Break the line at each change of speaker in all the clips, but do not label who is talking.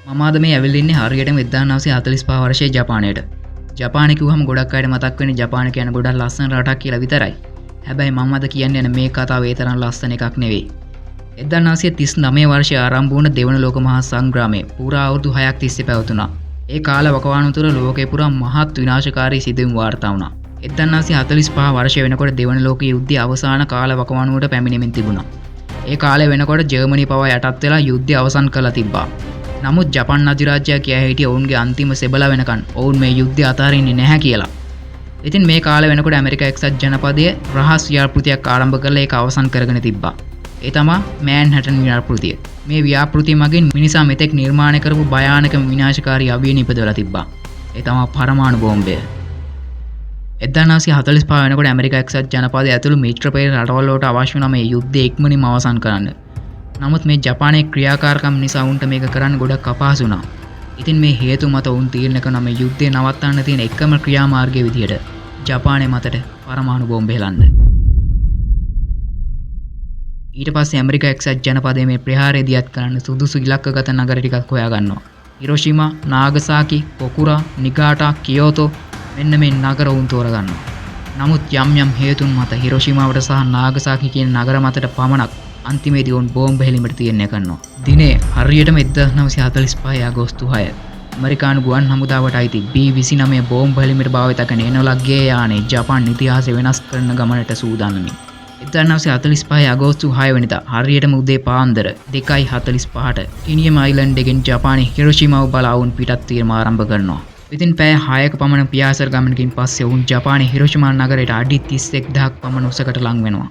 මම අද මේ ඇවිල්ලා ඉන්නේ හරියටම 1945 වර්ෂයේ ජපානයේට. ජපානය කිව්වහම ගොඩක් අයට මතක් වෙන්නේ ජපාන කියන ගොඩක් ලස්සන රටක් කියලා විතරයි. හැබැයි මම අද කියන්න යන මේ කතාව ඒ තරම් ලස්සන එකක් නෙවෙයි. 1939 වර්ෂයේ ආරම්භ වුණ දෙවන ලෝක මහා සංග්‍රාමය පුරා අවුරුදු 6ක් තිස්සේ පැවතුණා. ඒ කාල වකවානු තුළ ලෝකේ පුරා මහත් විනාශකාරී සිදුවීම් වාර්තා වුණා. 1945 වර්ෂය වෙනකොට දෙවන ලෝක යුද්ධයේ අවසාන කාල වකවානුවට පැමිණෙමින් තිබුණා. ඒ කාලය වෙනකොට ජර්මනි පවා යටත් වෙලා යුද්ධය අවසන් කරලා තිබ්බා. නමුත් ජපන් අධිරාජ්‍යය කියා හිටිය ඔවුන්ගේ අන්තිම සෙබල වෙනකන් ඔවුන් මේ යුද්ධය අතාරින්නේ නැහැ කියලා. ඉතින් මේ කාලය වෙනකොට ඇමරිකා එක්සත් ජනපදයේ රහස් ව්‍යාපෘතියක් ආරම්භ කරලා ඒක අවසන් කරගෙන තිබ්බා. ඒ තමයි මෑන්හටන් ව්‍යාපෘතිය. මේ ව්‍යාපෘතිය මගින් මිනිසා මෙතෙක් නිර්මාණය කරපු භයානකම විනාශකාරී අවිය නිපදවලා තිබ්බා. ඒ තමයි පරමාණු බෝම්බය. 1945 වෙනකොට ඇමරිකා එක්සත් ජනපදයේ ඇතුළු මිත්‍රපේර රටවල් වලට අවශ්‍ය වුණා මේ යුද්ධය ඉක්මනින්ම අවසන් කරන්න. නමුත් මේ ජපානයේ ක්‍රියාකාරකම් නිසා උන්ට මේක කරන්න ගොඩක් අපහසු වුණා. ඉතින් මේ හේතු මත උන් තීරණය කරන මේ යුද්ධය නවත්තන්න තියෙන එකම ක්‍රියාමාර්ගය විදියට ජපානයේ මතට පරමාණු බෝම්බ හෙලන්න. ඊට පස්සේ ඇමරිකා එක්සත් ජනපදයේ මේ ප්‍රහාරය දියත් කරන්න සුදුසු ඉලක්කගත නගර ටිකක් හොයාගන්නවා. හිරෝෂිමා, නාගසාකි, කොකුරා, නිගාටා, කියෝතෝ මෙන්න මේ නගර උන් තෝරගන්නවා. නමුත් යම් හේතුන් මත හිරෝෂිමාවට සහ නාගසාකි කියන නගර මතට පමණක් අන්තිමේදී උන් බෝම්බ හෙලීමට තීරණය කරනවා. දිනේ හරියටම 1945 අගෝස්තු 6. ඇමරිකානු ගුවන් හමුදාවට අයිති B-29 බෝම්බ හෙලීමට භාවිත කරන එනොලක්ගේ යානේ ජපාන් ඉතිහාසය වෙනස් කරන ගමනට සූදානම්යි. 1945 අගෝස්තු 6 වෙනිදා හරියටම උදේ පාන්දර 2:45ට ඉනියම් අයිලන්ඩ් එකෙන් ජපානයේ හිරෝෂිමාව බලා වුන් පිටත් වීම ආරම්භ කරනවා. ඉතින් පැය 6ක පමණ පියාසර ගමනකින් පස්සේ උන් ජපානයේ හිරෝෂිමා නගරයට අඩි 31000ක් පමණ උසකට ලං වෙනවා.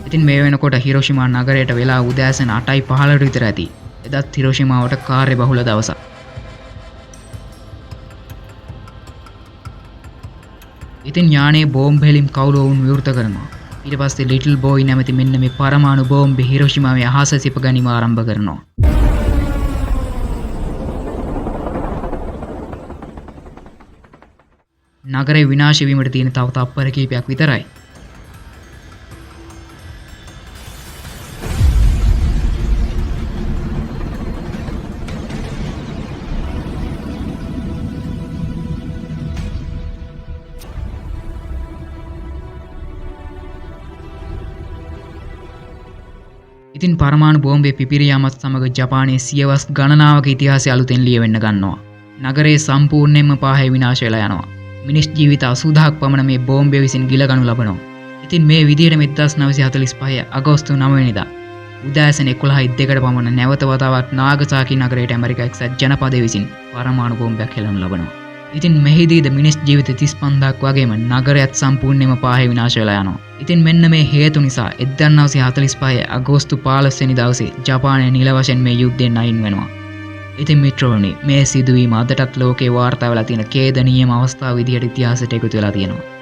ඉතින් මේ වෙනකොට හිරෝෂිමා නගරයට වෙලා උදෑසන 8:15ට විතර ඇති. එදත් හිරෝෂිමාවට කාර්යබහුල දවසක්. ඉතින් යානේ බෝම්බ හෙලීම් කවුළු වුන් විවෘත කරනවා. ඊට පස්සේ ලිටල් බෝයි නැමැති මෙන්න මේ පරමාණු බෝම්බ හිරෝෂිමාවේ අහස සිප ගැනීම ආරම්භ කරනවා. නගරේ විනාශ වීමට තියෙන තව තප්පර කිහිපයක් විතරයි. ඉතින් පරමාණු බෝම්බේ පිපිරී යාමත් සමග ජපානයේ සියවස් ගණනාවක ඉතිහාසය අලුතෙන් ලියවෙන්න ගන්නවා. නගරේ සම්පූර්ණයෙන්ම පාහේ විනාශ වෙලා යනවා. මිනිස් ජීවිත 80000ක් පමණ මේ බෝම්බය විසින් ගිලගනු ලබනවා. ඉතින් මේ විදිහට 1945 අගෝස්තු 9 වෙනිදා උදෑසන 11:02ට පමණ නැවත වතාවක් නාගසාකි නගරයට ඇමරිකා එක්සත් ජනපදය විසින් පරමාණු බෝම්බයක් හෙලනු ලබනවා. ඉතින් මෙහිදීද මිනිස් ජීවිත 35000ක් වගේම නගරයත් සම්පූර්ණයෙන්ම පාහේ විනාශ වෙලා යනවා. ඉතින් මෙන්න මේ හේතු නිසා 1945 අගෝස්තු 15 වෙනි දවසේ ජපානය නිල වශයෙන් මේ යුද්ධයෙන් අයින් වෙනවා. ඉතින් මිත්‍රෝනි මේ සිදුවීම අදටත් ලෝකේ වාර්තා වෙලා තියෙන ඛේදනීයම අවස්ථාව විදිහට ඉතිහාසයට එකතු වෙලා තියෙනවා.